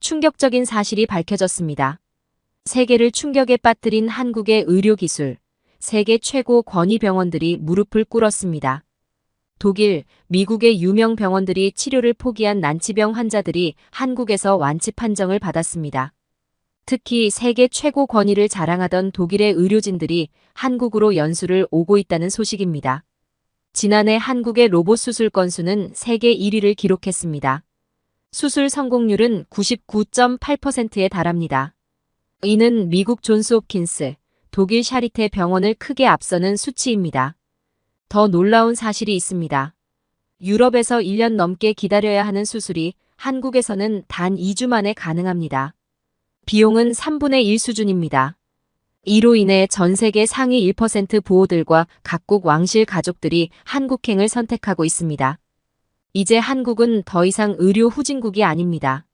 충격적인 사실이 밝혀졌습니다. 세계를 충격에 빠뜨린 한국의 의료기술, 세계 최고 권위병원들이 무릎을 꿇었습니다. 독일, 미국의 유명 병원들이 치료를 포기한 난치병 환자들이 한국에서 완치 판정을 받았습니다. 특히 세계 최고 권위를 자랑하던 독일의 의료진들이 한국으로 연수를 오고 있다는 소식입니다. 지난해 한국의 로봇 수술 건수는 세계 1위를 기록했습니다. 수술 성공률은 99.8%에 달합니다. 이는 미국 존스홉킨스, 독일 샤리테 병원을 크게 앞서는 수치입니다. 더 놀라운 사실이 있습니다. 유럽에서 1년 넘게 기다려야 하는 수술이 한국에서는 단 2주 만에 가능합니다. 비용은 3분의 1 수준입니다. 이로 인해 전 세계 상위 1% 부호들과 각국 왕실 가족들이 한국행을 선택하고 있습니다. 이제 한국은 더 이상 의료 후진국이 아닙니다.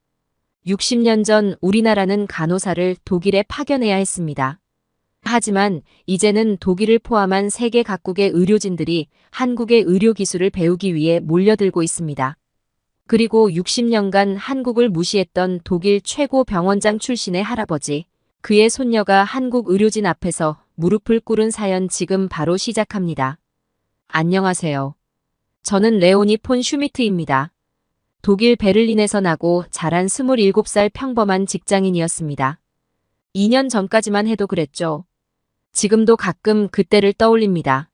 60년 전 우리나라는 간호사를 독일에 파견해야 했습니다. 하지만 이제는 독일을 포함한 세계 각국의 의료진들이 한국의 의료기술을 배우기 위해 몰려들고 있습니다. 그리고 60년간 한국을 무시했던 독일 최고 병원장 출신의 할아버지, 그의 손녀가 한국 의료진 앞에서 무릎을 꿇은 사연 지금 바로 시작합니다. 안녕하세요. 저는 레오니 폰 슈미트입니다. 독일 베를린에서 나고 자란 27살 평범한 직장인이었습니다. 2년 전까지만 해도 그랬죠. 지금도 가끔 그때를 떠올립니다.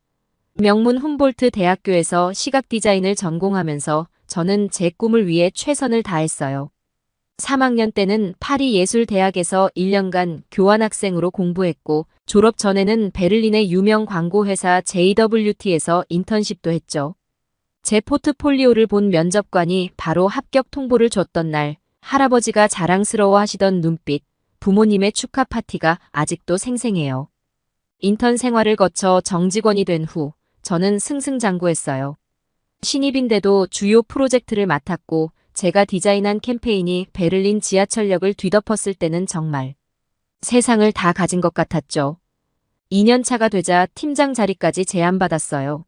명문 훔볼트 대학교에서 시각 디자인을 전공하면서 저는 제 꿈을 위해 최선을 다했어요. 3학년 때는 파리 예술대학에서 1년간 교환학생으로 공부했고 졸업 전에는 베를린의 유명 광고회사 JWT에서 인턴십도 했죠. 제 포트폴리오를 본 면접관이 바로 합격 통보를 줬던 날 할아버지가 자랑스러워 하시던 눈빛, 부모님의 축하 파티가 아직도 생생해요. 인턴 생활을 거쳐 정직원이 된 후 저는 승승장구했어요. 신입인데도 주요 프로젝트를 맡았고 제가 디자인한 캠페인이 베를린 지하철역을 뒤덮었을 때는 정말 세상을 다 가진 것 같았죠. 2년 차가 되자 팀장 자리까지 제안받았어요.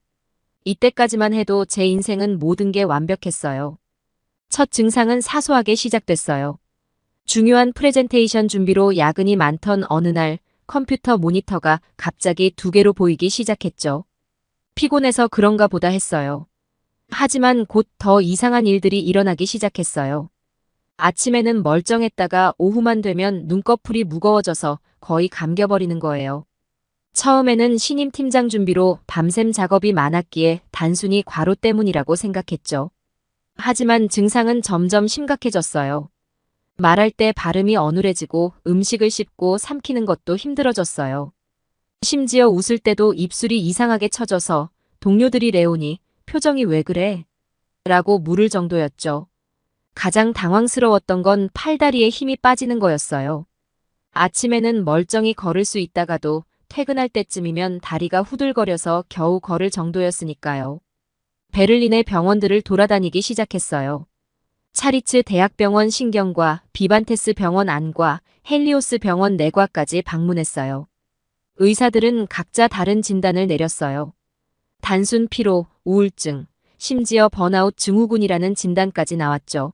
이때까지만 해도 제 인생은 모든 게 완벽했어요. 첫 증상은 사소하게 시작됐어요. 중요한 프레젠테이션 준비로 야근이 많던 어느 날 컴퓨터 모니터가 갑자기 2개로 보이기 시작했죠. 피곤해서 그런가 보다 했어요. 하지만 곧 더 이상한 일들이 일어나기 시작했어요. 아침에는 멀쩡했다가 오후만 되면 눈꺼풀이 무거워져서 거의 감겨버리는 거예요. 처음에는 신임 팀장 준비로 밤샘 작업이 많았기에 단순히 과로 때문이라고 생각했죠. 하지만 증상은 점점 심각해졌어요. 말할 때 발음이 어눌해지고 음식을 씹고 삼키는 것도 힘들어졌어요. 심지어 웃을 때도 입술이 이상하게 처져서 동료들이 레오니, 표정이 왜 그래? 라고 물을 정도였죠. 가장 당황스러웠던 건 팔다리에 힘이 빠지는 거였어요. 아침에는 멀쩡히 걸을 수 있다가도 퇴근할 때쯤이면 다리가 후들거려서 겨우 걸을 정도였으니까요. 베를린의 병원들을 돌아다니기 시작했어요. 차리츠 대학병원 신경과 비반테스 병원 안과 헬리오스 병원 내과까지 방문했어요. 의사들은 각자 다른 진단을 내렸어요. 단순 피로, 우울증, 심지어 번아웃 증후군이라는 진단까지 나왔죠.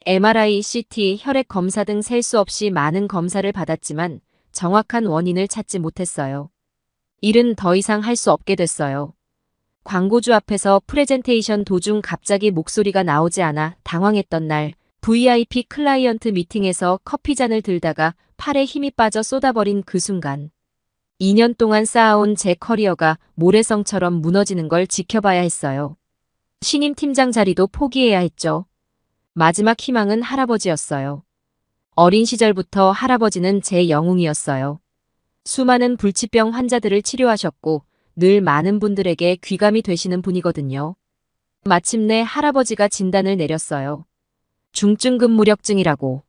MRI, CT, 혈액 검사 등 셀 수 없이 많은 검사를 받았지만 정확한 원인을 찾지 못했어요. 일은 더 이상 할 수 없게 됐어요. 광고주 앞에서 프레젠테이션 도중 갑자기 목소리가 나오지 않아 당황했던 날 VIP 클라이언트 미팅에서 커피잔을 들다가 팔에 힘이 빠져 쏟아버린 그 순간 2년 동안 쌓아온 제 커리어가 모래성처럼 무너지는 걸 지켜봐야 했어요. 신임 팀장 자리도 포기해야 했죠. 마지막 희망은 할아버지였어요. 어린 시절부터 할아버지는 제 영웅이었어요. 수많은 불치병 환자들을 치료하셨고 늘 많은 분들에게 귀감이 되시는 분이거든요. 마침내 할아버지가 진단을 내렸어요. 중증근무력증이라고.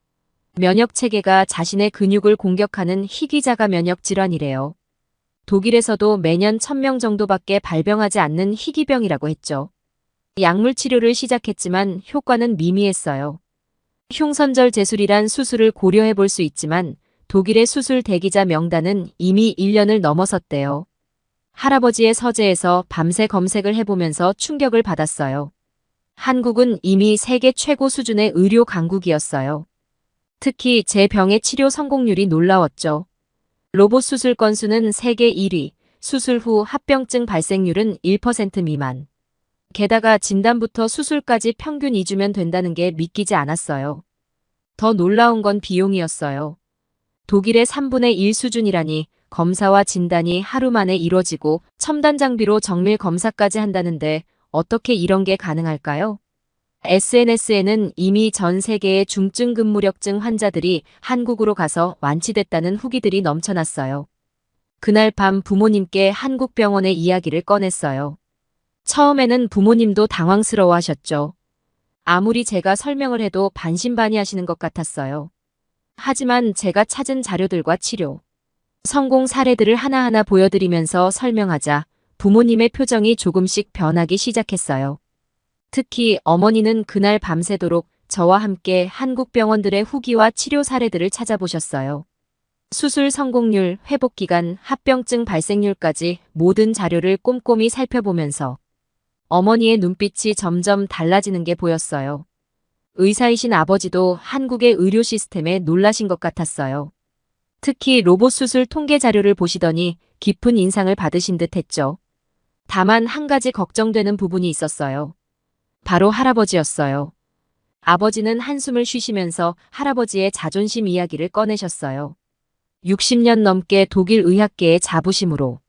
면역체계가 자신의 근육을 공격하는 희귀자가 면역질환이래요. 독일에서도 매년 1000명 정도밖에 발병하지 않는 희귀병이라고 했죠. 약물 치료를 시작했지만 효과는 미미했어요. 흉선절 제술이란 수술을 고려해 볼 수 있지만 독일의 수술 대기자 명단은 이미 1년을 넘어섰대요. 할아버지의 서재에서 밤새 검색을 해보면서 충격을 받았어요. 한국은 이미 세계 최고 수준의 의료 강국이었어요. 특히 제 병의 치료 성공률이 놀라웠죠. 로봇 수술 건수는 세계 1위, 수술 후 합병증 발생률은 1% 미만. 게다가 진단부터 수술까지 평균 2주면 된다는 게 믿기지 않았어요. 더 놀라운 건 비용이었어요. 독일의 3분의 1 수준이라니 검사와 진단이 하루 만에 이뤄지고 첨단 장비로 정밀 검사까지 한다는데 어떻게 이런 게 가능할까요? SNS에는 이미 전 세계의 중증 근무력증 환자들이 한국으로 가서 완치됐다는 후기들이 넘쳐났어요. 그날 밤 부모님께 한국 병원의 이야기를 꺼냈어요. 처음에는 부모님도 당황스러워하셨죠. 아무리 제가 설명을 해도 반신반의하시는 것 같았어요. 하지만 제가 찾은 자료들과 치료, 성공 사례들을 하나하나 보여드리면서 설명하자 부모님의 표정이 조금씩 변하기 시작했어요. 특히 어머니는 그날 밤새도록 저와 함께 한국 병원들의 후기와 치료 사례들을 찾아보셨어요. 수술 성공률, 회복기간, 합병증 발생률까지 모든 자료를 꼼꼼히 살펴보면서 어머니의 눈빛이 점점 달라지는 게 보였어요. 의사이신 아버지도 한국의 의료 시스템에 놀라신 것 같았어요. 특히 로봇 수술 통계 자료를 보시더니 깊은 인상을 받으신 듯 했죠. 다만 한 가지 걱정되는 부분이 있었어요. 바로 할아버지였어요. 아버지는 한숨을 쉬시면서 할아버지의 자존심 이야기를 꺼내셨어요. 60년 넘게 독일 의학계의 자부심으로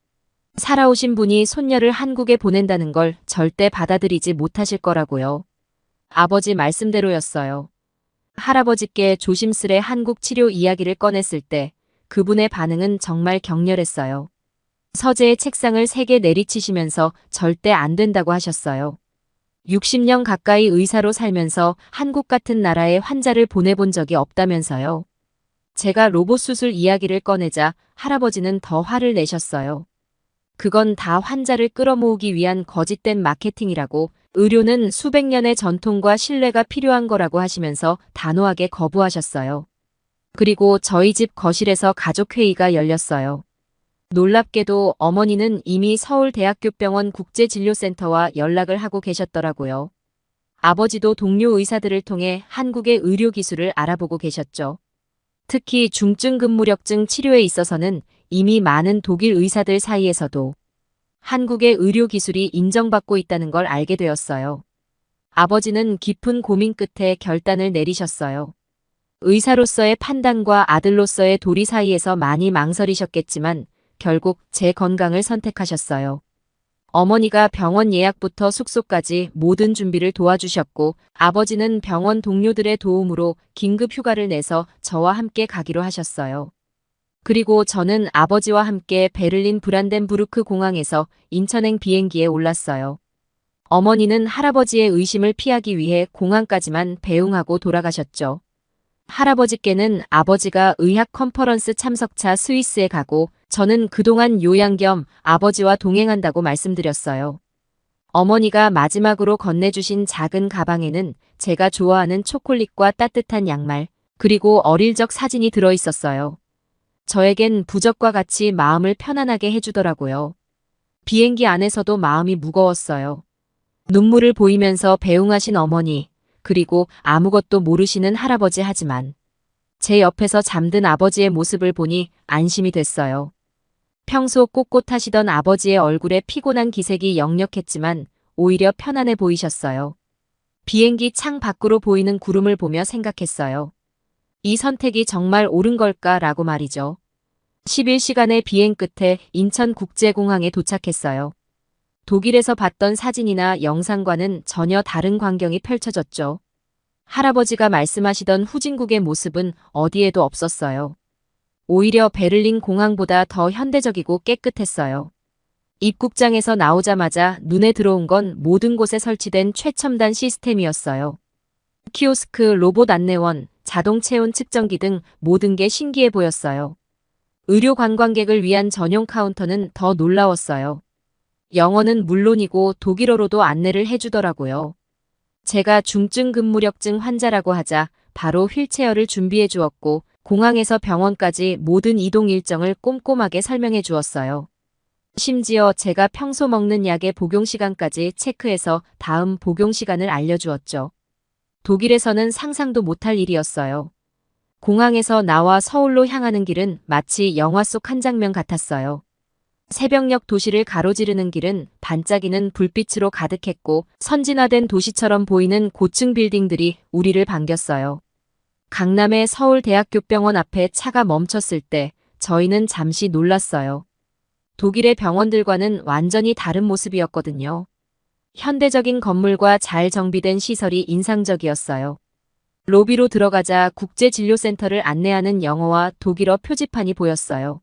살아오신 분이 손녀를 한국에 보낸다는 걸 절대 받아들이지 못하실 거라고요. 아버지 말씀대로였어요. 할아버지께 조심스레 한국 치료 이야기를 꺼냈을 때 그분의 반응은 정말 격렬했어요. 서재의 책상을 3개 내리치시면서 절대 안 된다고 하셨어요. 60년 가까이 의사로 살면서 한국 같은 나라에 환자를 보내본 적이 없다면서요. 제가 로봇 수술 이야기를 꺼내자 할아버지는 더 화를 내셨어요. 그건 다 환자를 끌어모으기 위한 거짓된 마케팅이라고, 의료는 수백 년의 전통과 신뢰가 필요한 거라고 하시면서 단호하게 거부하셨어요. 그리고 저희 집 거실에서 가족회의가 열렸어요. 놀랍게도 어머니는 이미 서울대학교병원 국제진료센터와 연락을 하고 계셨더라고요. 아버지도 동료 의사들을 통해 한국의 의료 기술을 알아보고 계셨죠. 특히 중증 근무력증 치료에 있어서는 이미 많은 독일 의사들 사이에서도 한국의 의료 기술이 인정받고 있다는 걸 알게 되었어요. 아버지는 깊은 고민 끝에 결단을 내리셨어요. 의사로서의 판단과 아들로서의 도리 사이에서 많이 망설이셨겠지만 결국 제 건강을 선택하셨어요. 어머니가 병원 예약부터 숙소까지 모든 준비를 도와주셨고, 아버지는 병원 동료들의 도움으로 긴급 휴가를 내서 저와 함께 가기로 하셨어요. 그리고 저는 아버지와 함께 베를린 브란덴부르크 공항에서 인천행 비행기에 올랐어요. 어머니는 할아버지의 의심을 피하기 위해 공항까지만 배웅하고 돌아가셨죠. 할아버지께는 아버지가 의학 컨퍼런스 참석차 스위스에 가고 저는 그동안 요양 겸 아버지와 동행한다고 말씀드렸어요. 어머니가 마지막으로 건네주신 작은 가방에는 제가 좋아하는 초콜릿과 따뜻한 양말, 그리고 어릴 적 사진이 들어있었어요. 저에겐 부적과 같이 마음을 편안하게 해주더라고요. 비행기 안에서도 마음이 무거웠어요. 눈물을 보이면서 배웅하신 어머니, 그리고 아무것도 모르시는 할아버지, 하지만 제 옆에서 잠든 아버지의 모습을 보니 안심이 됐어요. 평소 꼿꼿하시던 아버지의 얼굴에 피곤한 기색이 역력했지만 오히려 편안해 보이셨어요. 비행기 창 밖으로 보이는 구름을 보며 생각했어요. 이 선택이 정말 옳은 걸까라고 말이죠. 11시간의 비행 끝에 인천국제공항에 도착했어요. 독일에서 봤던 사진이나 영상과는 전혀 다른 광경이 펼쳐졌죠. 할아버지가 말씀하시던 후진국의 모습은 어디에도 없었어요. 오히려 베를린 공항보다 더 현대적이고 깨끗했어요. 입국장에서 나오자마자 눈에 들어온 건 모든 곳에 설치된 최첨단 시스템이었어요. 키오스크, 로봇 안내원, 자동 체온 측정기 등 모든 게 신기해 보였어요. 의료 관광객을 위한 전용 카운터는 더 놀라웠어요. 영어는 물론이고 독일어로도 안내를 해주더라고요. 제가 중증 근무력증 환자라고 하자 바로 휠체어를 준비해 주었고, 공항에서 병원까지 모든 이동 일정을 꼼꼼하게 설명해 주었어요. 심지어 제가 평소 먹는 약의 복용 시간까지 체크해서 다음 복용 시간을 알려주었죠. 독일에서는 상상도 못할 일이었어요. 공항에서 나와 서울로 향하는 길은 마치 영화 속 한 장면 같았어요. 새벽녘 도시를 가로지르는 길은 반짝이는 불빛으로 가득했고 선진화된 도시처럼 보이는 고층 빌딩들이 우리를 반겼어요. 강남의 서울대학교병원 앞에 차가 멈췄을 때 저희는 잠시 놀랐어요. 독일의 병원들과는 완전히 다른 모습이었거든요. 현대적인 건물과 잘 정비된 시설이 인상적이었어요. 로비로 들어가자 국제진료센터를 안내하는 영어와 독일어 표지판이 보였어요.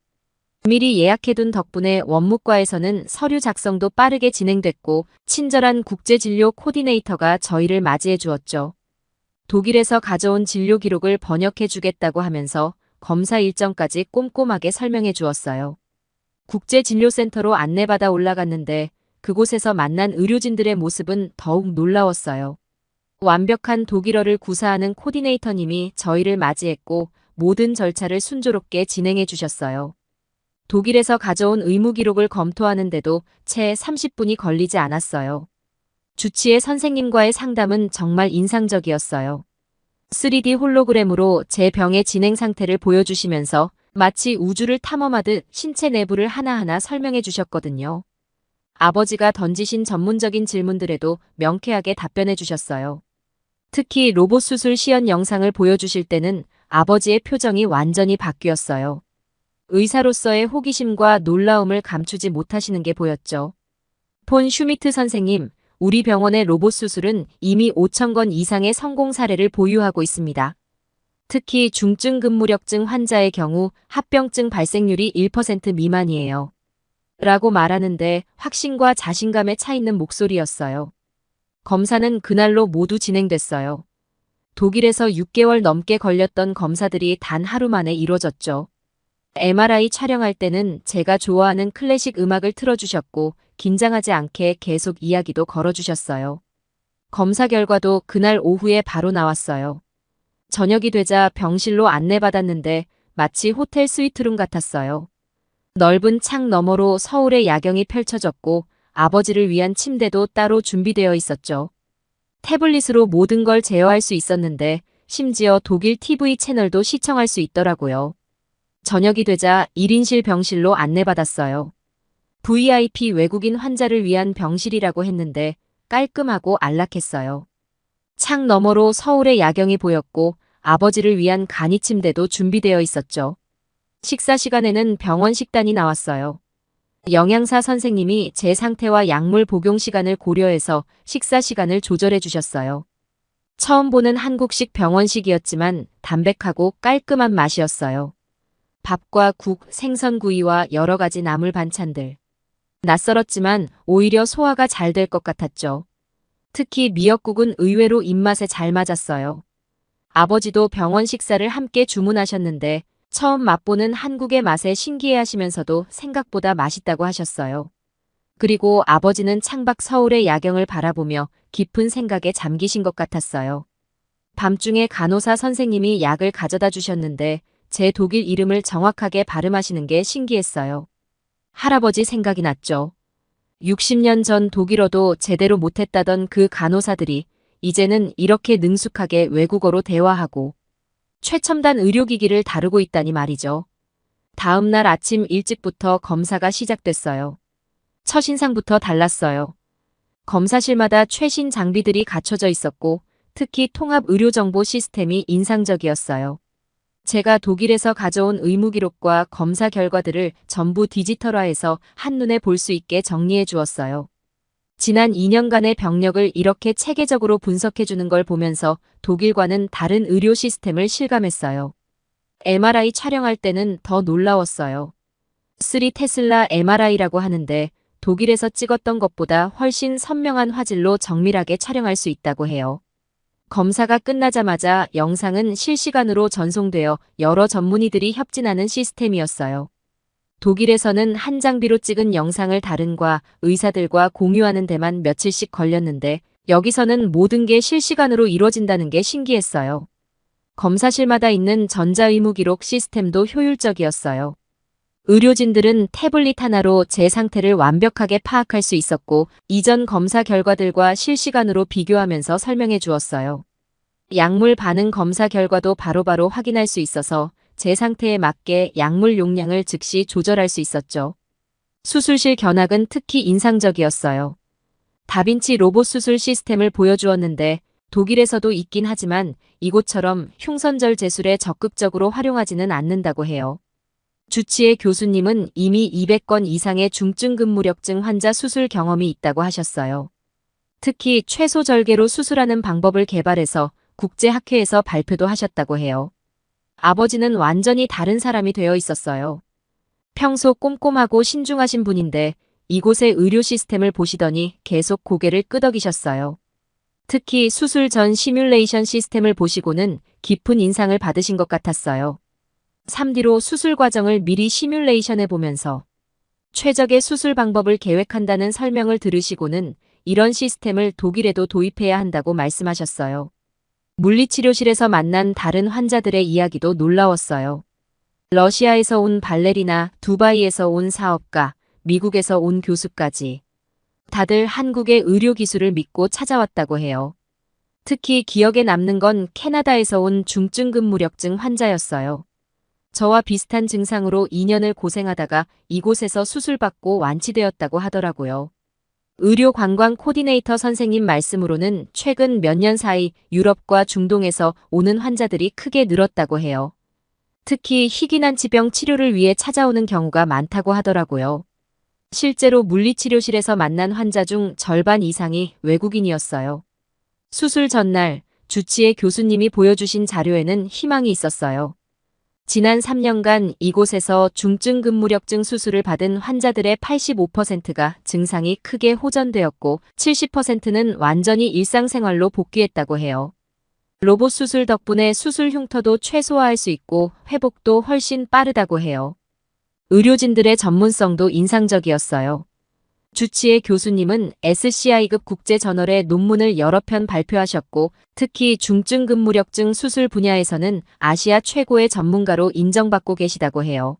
미리 예약해둔 덕분에 원무과에서는 서류 작성도 빠르게 진행됐고 친절한 국제진료 코디네이터가 저희를 맞이해 주었죠. 독일에서 가져온 진료 기록을 번역해 주겠다고 하면서 검사 일정까지 꼼꼼하게 설명해 주었어요. 국제진료센터로 안내받아 올라갔는데 그곳에서 만난 의료진들의 모습은 더욱 놀라웠어요. 완벽한 독일어를 구사하는 코디네이터님이 저희를 맞이했고 모든 절차를 순조롭게 진행해 주셨어요. 독일에서 가져온 의무 기록을 검토하는데도 채 30분이 걸리지 않았어요. 주치의 선생님과의 상담은 정말 인상적이었어요. 3D 홀로그램으로 제 병의 진행 상태를 보여주시면서 마치 우주를 탐험하듯 신체 내부를 하나하나 설명해 주셨거든요. 아버지가 던지신 전문적인 질문들에도 명쾌하게 답변해 주셨어요. 특히 로봇 수술 시연 영상을 보여주실 때는 아버지의 표정이 완전히 바뀌었어요. 의사로서의 호기심과 놀라움을 감추지 못하시는 게 보였죠. 폰 슈미트 선생님, 우리 병원의 로봇 수술은 이미 5,000건 이상의 성공 사례를 보유하고 있습니다. 특히 중증 근무력증 환자의 경우 합병증 발생률이 1% 미만이에요. 라고 말하는데 확신과 자신감에 차 있는 목소리였어요. 검사는 그날로 모두 진행됐어요. 독일에서 6개월 넘게 걸렸던 검사들이 단 하루 만에 이뤄졌죠. MRI 촬영할 때는 제가 좋아하는 클래식 음악을 틀어주셨고 긴장하지 않게 계속 이야기도 걸어주셨어요. 검사 결과도 그날 오후에 바로 나왔어요. 저녁이 되자 병실로 안내받았는데 마치 호텔 스위트룸 같았어요. 넓은 창 너머로 서울의 야경이 펼쳐졌고 아버지를 위한 침대도 따로 준비되어 있었죠. 태블릿으로 모든 걸 제어할 수 있었는데 심지어 독일 TV 채널도 시청할 수 있더라고요. 저녁이 되자 1인실 병실로 안내받았어요. VIP 외국인 환자를 위한 병실이라고 했는데 깔끔하고 안락했어요. 창 너머로 서울의 야경이 보였고 아버지를 위한 간이 침대도 준비되어 있었죠. 식사 시간에는 병원 식단이 나왔어요. 영양사 선생님이 제 상태와 약물 복용 시간을 고려해서 식사 시간을 조절해 주셨어요. 처음 보는 한국식 병원식이었지만 담백하고 깔끔한 맛이었어요. 밥과 국, 생선구이와 여러 가지 나물 반찬들. 낯설었지만 오히려 소화가 잘 될 것 같았죠. 특히 미역국은 의외로 입맛에 잘 맞았어요. 아버지도 병원 식사를 함께 주문하셨는데 처음 맛보는 한국의 맛에 신기해하시면서도 생각보다 맛있다고 하셨어요. 그리고 아버지는 창밖 서울의 야경을 바라보며 깊은 생각에 잠기신 것 같았어요. 밤중에 간호사 선생님이 약을 가져다 주셨는데 제 독일 이름을 정확하게 발음하시는 게 신기했어요. 할아버지 생각이 났죠. 60년 전 독일어도 제대로 못했다던 그 간호사들이 이제는 이렇게 능숙하게 외국어로 대화하고 최첨단 의료기기를 다루고 있다니 말이죠. 다음 날 아침 일찍부터 검사가 시작됐어요. 첫인상부터 달랐어요. 검사실마다 최신 장비들이 갖춰져 있었고 특히 통합의료정보 시스템이 인상적이었어요. 제가 독일에서 가져온 의무기록과 검사 결과들을 전부 디지털화해서 한눈에 볼 수 있게 정리해 주었어요. 지난 2년간의 병력을 이렇게 체계적으로 분석해 주는 걸 보면서 독일과는 다른 의료 시스템을 실감했어요. MRI 촬영할 때는 더 놀라웠어요. 3 테슬라 MRI라고 하는데 독일에서 찍었던 것보다 훨씬 선명한 화질로 정밀하게 촬영할 수 있다고 해요. 검사가 끝나자마자 영상은 실시간으로 전송되어 여러 전문의들이 협진하는 시스템이었어요. 독일에서는 한 장비로 찍은 영상을 다른과 의사들과 공유하는 데만 며칠씩 걸렸는데 여기서는 모든 게 실시간으로 이루어진다는 게 신기했어요. 검사실마다 있는 전자의무기록 시스템도 효율적이었어요. 의료진들은 태블릿 하나로 제 상태를 완벽하게 파악할 수 있었고 이전 검사 결과들과 실시간으로 비교하면서 설명해 주었어요. 약물 반응 검사 결과도 바로바로 확인할 수 있어서 제 상태에 맞게 약물 용량을 즉시 조절할 수 있었죠. 수술실 견학은 특히 인상적이었어요. 다빈치 로봇 수술 시스템을 보여주었는데 독일에서도 있긴 하지만 이곳처럼 흉선절 제술에 적극적으로 활용하지는 않는다고 해요. 주치의 교수님은 이미 200건 이상의 중증 근무력증 환자 수술 경험이 있다고 하셨어요. 특히 최소 절개로 수술하는 방법을 개발해서 국제학회에서 발표도 하셨다고 해요. 아버지는 완전히 다른 사람이 되어 있었어요. 평소 꼼꼼하고 신중하신 분인데 이곳의 의료 시스템을 보시더니 계속 고개를 끄덕이셨어요. 특히 수술 전 시뮬레이션 시스템을 보시고는 깊은 인상을 받으신 것 같았어요. 3D로 수술 과정을 미리 시뮬레이션해 보면서 최적의 수술 방법을 계획한다는 설명을 들으시고는 이런 시스템을 독일에도 도입해야 한다고 말씀하셨어요. 물리치료실에서 만난 다른 환자들의 이야기도 놀라웠어요. 러시아에서 온 발레리나, 두바이에서 온 사업가, 미국에서 온 교수까지 다들 한국의 의료 기술을 믿고 찾아왔다고 해요. 특히 기억에 남는 건 캐나다에서 온 중증 근무력증 환자였어요. 저와 비슷한 증상으로 2년을 고생하다가 이곳에서 수술받고 완치되었다고 하더라고요. 의료 관광 코디네이터 선생님 말씀으로는 최근 몇 년 사이 유럽과 중동에서 오는 환자들이 크게 늘었다고 해요. 특히 희귀난치병 치료를 위해 찾아오는 경우가 많다고 하더라고요. 실제로 물리치료실에서 만난 환자 중 절반 이상이 외국인이었어요. 수술 전날 주치의 교수님이 보여주신 자료에는 희망이 있었어요. 지난 3년간 이곳에서 중증 근무력증 수술을 받은 환자들의 85%가 증상이 크게 호전되었고 70%는 완전히 일상생활로 복귀했다고 해요. 로봇 수술 덕분에 수술 흉터도 최소화할 수 있고 회복도 훨씬 빠르다고 해요. 의료진들의 전문성도 인상적이었어요. 주치의 교수님은 SCI급 국제저널에 논문을 여러 편 발표하셨고 특히 중증 근무력증 수술 분야에서는 아시아 최고의 전문가로 인정받고 계시다고 해요.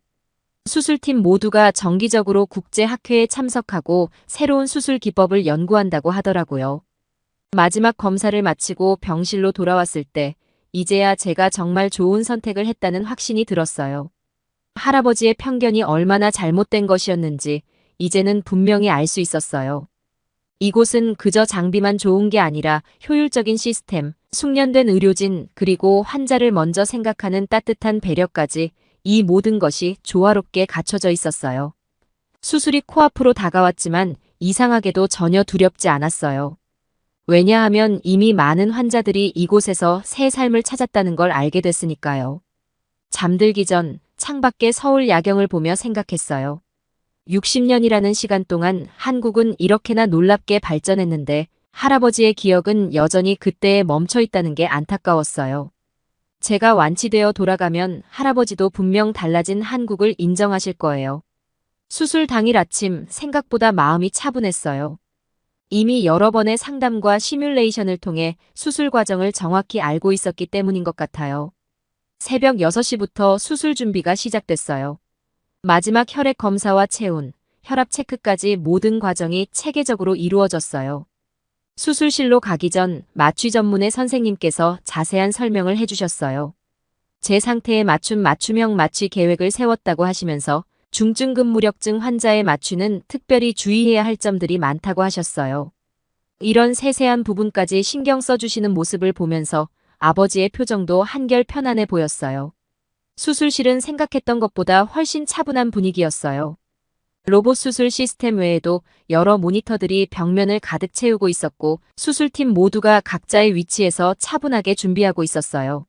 수술팀 모두가 정기적으로 국제학회에 참석하고 새로운 수술 기법을 연구한다고 하더라고요. 마지막 검사를 마치고 병실로 돌아왔을 때 이제야 제가 정말 좋은 선택을 했다는 확신이 들었어요. 할아버지의 편견이 얼마나 잘못된 것이었는지 이제는 분명히 알 수 있었어요. 이곳은 그저 장비만 좋은 게 아니라 효율적인 시스템, 숙련된 의료진, 그리고 환자를 먼저 생각하는 따뜻한 배려까지 이 모든 것이 조화롭게 갖춰져 있었어요. 수술이 코앞으로 다가왔지만 이상하게도 전혀 두렵지 않았어요. 왜냐하면 이미 많은 환자들이 이곳에서 새 삶을 찾았다는 걸 알게 됐으니까요. 잠들기 전 창밖의 서울 야경을 보며 생각했어요. 60년이라는 시간 동안 한국은 이렇게나 놀랍게 발전했는데 할아버지의 기억은 여전히 그때에 멈춰 있다는 게 안타까웠어요. 제가 완치되어 돌아가면 할아버지도 분명 달라진 한국을 인정하실 거예요. 수술 당일 아침 생각보다 마음이 차분했어요. 이미 여러 번의 상담과 시뮬레이션을 통해 수술 과정을 정확히 알고 있었기 때문인 것 같아요. 새벽 6시부터 수술 준비가 시작됐어요. 마지막 혈액 검사와 체온, 혈압 체크까지 모든 과정이 체계적으로 이루어졌어요. 수술실로 가기 전 마취 전문의 선생님께서 자세한 설명을 해주셨어요. 제 상태에 맞춘 맞춤형 마취 계획을 세웠다고 하시면서 중증 근무력증 환자의 마취는 특별히 주의해야 할 점들이 많다고 하셨어요. 이런 세세한 부분까지 신경 써주시는 모습을 보면서 아버지의 표정도 한결 편안해 보였어요. 수술실은 생각했던 것보다 훨씬 차분한 분위기였어요. 로봇 수술 시스템 외에도 여러 모니터들이 벽면을 가득 채우고 있었고 수술팀 모두가 각자의 위치에서 차분하게 준비하고 있었어요.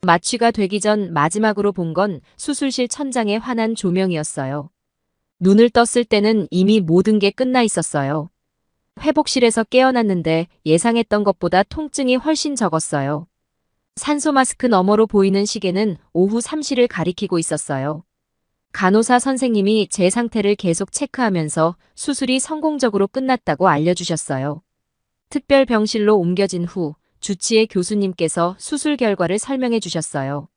마취가 되기 전 마지막으로 본 건 수술실 천장의 환한 조명이었어요. 눈을 떴을 때는 이미 모든 게 끝나 있었어요. 회복실에서 깨어났는데 예상했던 것보다 통증이 훨씬 적었어요. 산소 마스크 너머로 보이는 시계는 오후 3시를 가리키고 있었어요. 간호사 선생님이 제 상태를 계속 체크하면서 수술이 성공적으로 끝났다고 알려주셨어요. 특별 병실로 옮겨진 후 주치의 교수님께서 수술 결과를 설명해 주셨어요.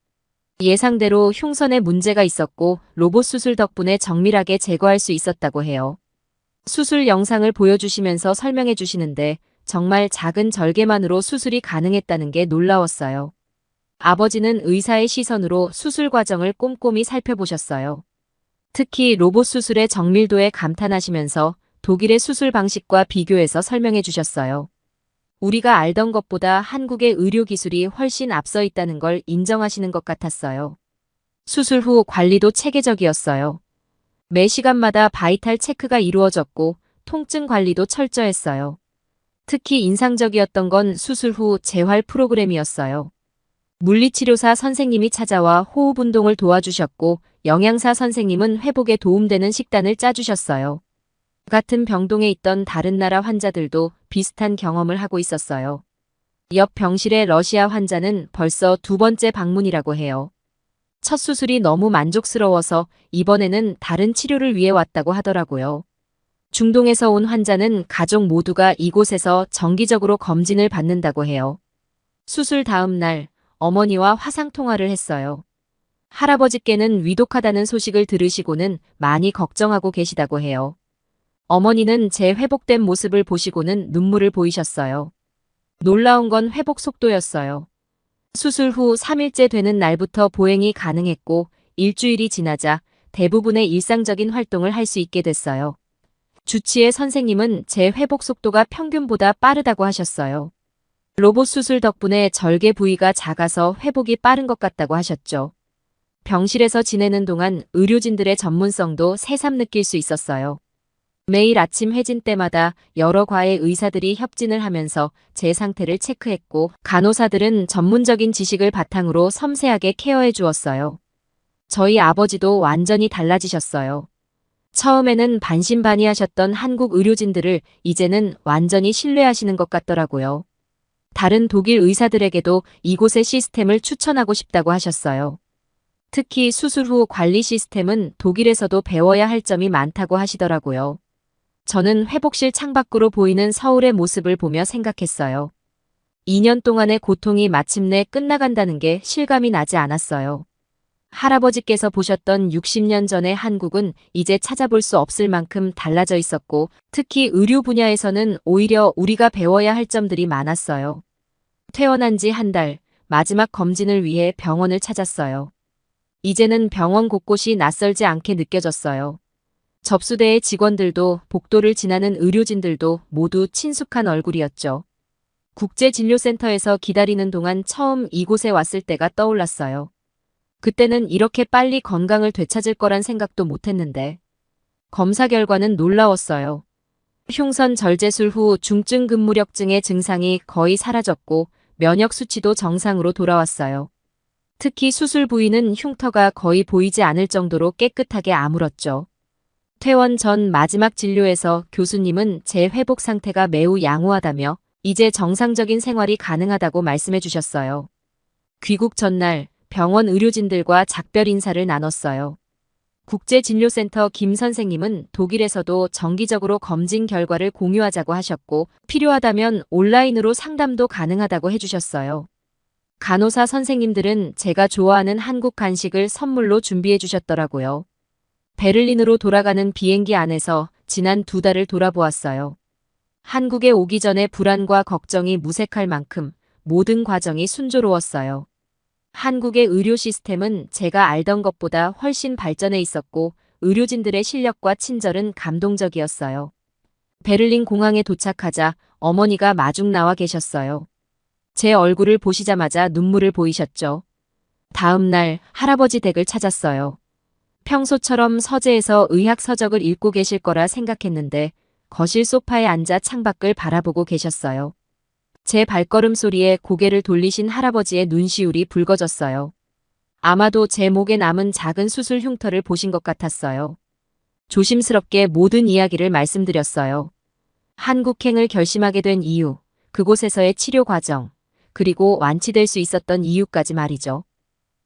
예상대로 흉선에 문제가 있었고 로봇 수술 덕분에 정밀하게 제거할 수 있었다고 해요. 수술 영상을 보여주시면서 설명해 주시는데 정말 작은 절개만으로 수술이 가능했다는 게 놀라웠어요. 아버지는 의사의 시선으로 수술 과정을 꼼꼼히 살펴보셨어요. 특히 로봇 수술의 정밀도에 감탄하시면서 독일의 수술 방식과 비교해서 설명해 주셨어요. 우리가 알던 것보다 한국의 의료 기술이 훨씬 앞서 있다는 걸 인정하시는 것 같았어요. 수술 후 관리도 체계적이었어요. 매 시간마다 바이탈 체크가 이루어졌고 통증 관리도 철저했어요. 특히 인상적이었던 건 수술 후 재활 프로그램이었어요. 물리치료사 선생님이 찾아와 호흡 운동을 도와주셨고 영양사 선생님은 회복에 도움되는 식단을 짜주셨어요. 같은 병동에 있던 다른 나라 환자들도 비슷한 경험을 하고 있었어요. 옆 병실의 러시아 환자는 벌써 두 번째 방문이라고 해요. 첫 수술이 너무 만족스러워서 이번에는 다른 치료를 위해 왔다고 하더라고요. 중동에서 온 환자는 가족 모두가 이곳에서 정기적으로 검진을 받는다고 해요. 수술 다음 날 어머니와 화상통화를 했어요. 할아버지께는 위독하다는 소식을 들으시고는 많이 걱정하고 계시다고 해요. 어머니는 제 회복된 모습을 보시고는 눈물을 보이셨어요. 놀라운 건 회복 속도였어요. 수술 후 3일째 되는 날부터 보행이 가능했고 일주일이 지나자 대부분의 일상적인 활동을 할 수 있게 됐어요. 주치의 선생님은 제 회복 속도가 평균보다 빠르다고 하셨어요. 로봇 수술 덕분에 절개 부위가 작아서 회복이 빠른 것 같다고 하셨죠. 병실에서 지내는 동안 의료진들의 전문성도 새삼 느낄 수 있었어요. 매일 아침 회진 때마다 여러 과의 의사들이 협진을 하면서 제 상태를 체크했고 간호사들은 전문적인 지식을 바탕으로 섬세하게 케어해 주었어요. 저희 아버지도 완전히 달라지셨어요. 처음에는 반신반의하셨던 한국 의료진들을 이제는 완전히 신뢰하시는 것 같더라고요. 다른 독일 의사들에게도 이곳의 시스템을 추천하고 싶다고 하셨어요. 특히 수술 후 관리 시스템은 독일에서도 배워야 할 점이 많다고 하시더라고요. 저는 회복실 창밖으로 보이는 서울의 모습을 보며 생각했어요. 2년 동안의 고통이 마침내 끝나간다는 게 실감이 나지 않았어요. 할아버지께서 보셨던 60년 전의 한국은 이제 찾아볼 수 없을 만큼 달라져 있었고 특히 의료 분야에서는 오히려 우리가 배워야 할 점들이 많았어요. 퇴원한 지 한 달, 마지막 검진을 위해 병원을 찾았어요. 이제는 병원 곳곳이 낯설지 않게 느껴졌어요. 접수대의 직원들도 복도를 지나는 의료진들도 모두 친숙한 얼굴이었죠. 국제진료센터에서 기다리는 동안 처음 이곳에 왔을 때가 떠올랐어요. 그때는 이렇게 빨리 건강을 되찾을 거란 생각도 못했는데 검사 결과는 놀라웠어요. 흉선 절제술 후 중증 근무력증의 증상이 거의 사라졌고 면역 수치도 정상으로 돌아왔어요. 특히 수술 부위는 흉터가 거의 보이지 않을 정도로 깨끗하게 아물었죠. 퇴원 전 마지막 진료에서 교수님은 제 회복 상태가 매우 양호하다며 이제 정상적인 생활이 가능하다고 말씀해 주셨어요. 귀국 전날 병원 의료진들과 작별 인사를 나눴어요. 국제진료센터 김 선생님은 독일에서도 정기적으로 검진 결과를 공유하자고 하셨고 필요하다면 온라인으로 상담도 가능하다고 해주셨어요. 간호사 선생님들은 제가 좋아하는 한국 간식을 선물로 준비해 주셨더라고요. 베를린으로 돌아가는 비행기 안에서 지난 2달을 돌아보았어요. 한국에 오기 전에 불안과 걱정이 무색할 만큼 모든 과정이 순조로웠어요. 한국의 의료 시스템은 제가 알던 것보다 훨씬 발전해 있었고 의료진들의 실력과 친절은 감동적이었어요. 베를린 공항에 도착하자 어머니가 마중 나와 계셨어요. 제 얼굴을 보시자마자 눈물을 보이셨죠. 다음 날 할아버지 댁을 찾았어요. 평소처럼 서재에서 의학 서적을 읽고 계실 거라 생각했는데 거실 소파에 앉아 창밖을 바라보고 계셨어요. 제 발걸음 소리에 고개를 돌리신 할아버지의 눈시울이 붉어졌어요. 아마도 제 목에 남은 작은 수술 흉터를 보신 것 같았어요. 조심스럽게 모든 이야기를 말씀드렸어요. 한국행을 결심하게 된 이유, 그곳에서의 치료 과정, 그리고 완치될 수 있었던 이유까지 말이죠.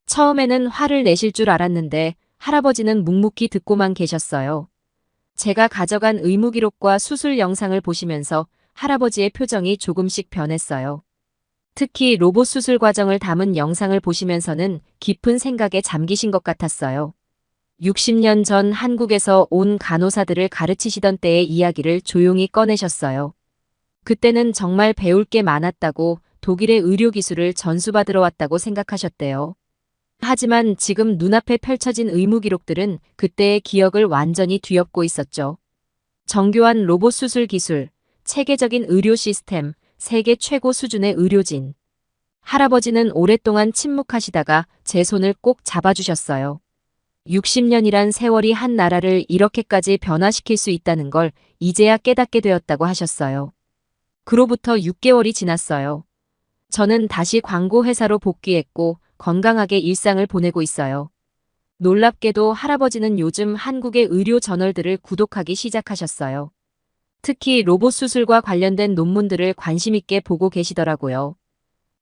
처음에는 화를 내실 줄 알았는데 할아버지는 묵묵히 듣고만 계셨어요. 제가 가져간 의무 기록과 수술 영상을 보시면서 할아버지의 표정이 조금씩 변했어요. 특히 로봇 수술 과정을 담은 영상을 보시면서는 깊은 생각에 잠기신 것 같았어요. 60년 전 한국에서 온 간호사들을 가르치시던 때의 이야기를 조용히 꺼내셨어요. 그때는 정말 배울 게 많았다고 독일의 의료 기술을 전수받으러 왔다고 생각하셨대요. 하지만 지금 눈앞에 펼쳐진 의무 기록들은 그때의 기억을 완전히 뒤엎고 있었죠. 정교한 로봇 수술 기술, 체계적인 의료 시스템, 세계 최고 수준의 의료진. 할아버지는 오랫동안 침묵하시다가 제 손을 꼭 잡아주셨어요. 60년이란 세월이 한 나라를 이렇게까지 변화시킬 수 있다는 걸 이제야 깨닫게 되었다고 하셨어요. 그로부터 6개월이 지났어요. 저는 다시 광고 회사로 복귀했고 건강하게 일상을 보내고 있어요. 놀랍게도 할아버지는 요즘 한국의 의료 저널들을 구독하기 시작하셨어요. 특히 로봇 수술과 관련된 논문들을 관심 있게 보고 계시더라고요.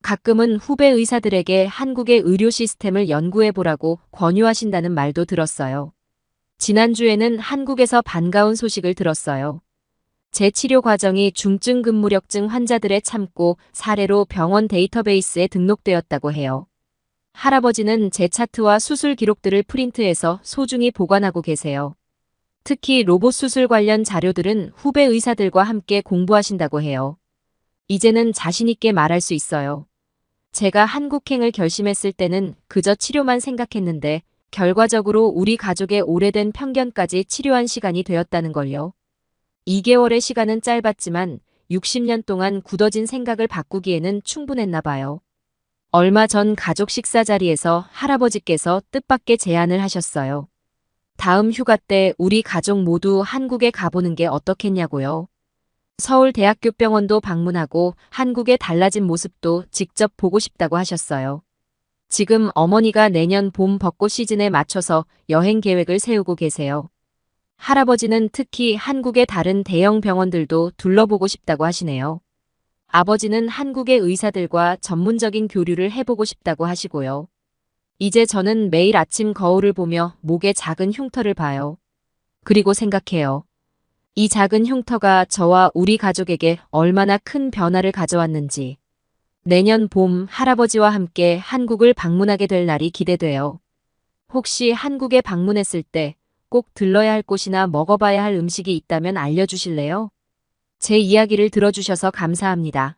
가끔은 후배 의사들에게 한국의 의료 시스템을 연구해보라고 권유하신다는 말도 들었어요. 지난주에는 한국에서 반가운 소식을 들었어요. 제 치료 과정이 중증 근무력증 환자들의 참고 사례로 병원 데이터베이스에 등록되었다고 해요. 할아버지는 제 차트와 수술 기록들을 프린트해서 소중히 보관하고 계세요. 특히 로봇 수술 관련 자료들은 후배 의사들과 함께 공부하신다고 해요. 이제는 자신 있게 말할 수 있어요. 제가 한국행을 결심했을 때는 그저 치료만 생각했는데 결과적으로 우리 가족의 오래된 편견까지 치료한 시간이 되었다는 걸요. 2개월의 시간은 짧았지만 60년 동안 굳어진 생각을 바꾸기에는 충분했나 봐요. 얼마 전 가족 식사 자리에서 할아버지께서 뜻밖의 제안을 하셨어요. 다음 휴가 때 우리 가족 모두 한국에 가보는 게 어떻겠냐고요. 서울대학교 병원도 방문하고 한국의 달라진 모습도 직접 보고 싶다고 하셨어요. 지금 어머니가 내년 봄 벚꽃 시즌에 맞춰서 여행 계획을 세우고 계세요. 할아버지는 특히 한국의 다른 대형 병원들도 둘러보고 싶다고 하시네요. 아버지는 한국의 의사들과 전문적인 교류를 해보고 싶다고 하시고요. 이제 저는 매일 아침 거울을 보며 목에 작은 흉터를 봐요. 그리고 생각해요. 이 작은 흉터가 저와 우리 가족에게 얼마나 큰 변화를 가져왔는지. 내년 봄 할아버지와 함께 한국을 방문하게 될 날이 기대돼요. 혹시 한국에 방문했을 때 꼭 들러야 할 곳이나 먹어봐야 할 음식이 있다면 알려주실래요? 제 이야기를 들어주셔서 감사합니다.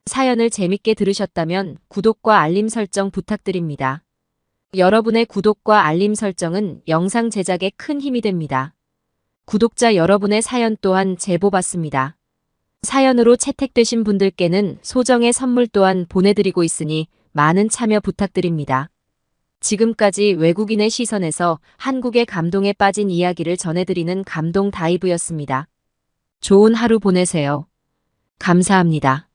사연을 재밌게 들으셨다면 구독과 알림 설정 부탁드립니다. 여러분의 구독과 알림 설정은 영상 제작에 큰 힘이 됩니다. 구독자 여러분의 사연 또한 제보 받습니다. 사연으로 채택되신 분들께는 소정의 선물 또한 보내드리고 있으니 많은 참여 부탁드립니다. 지금까지 외국인의 시선에서 한국의 감동에 빠진 이야기를 전해드리는 감동 다이브였습니다. 좋은 하루 보내세요. 감사합니다.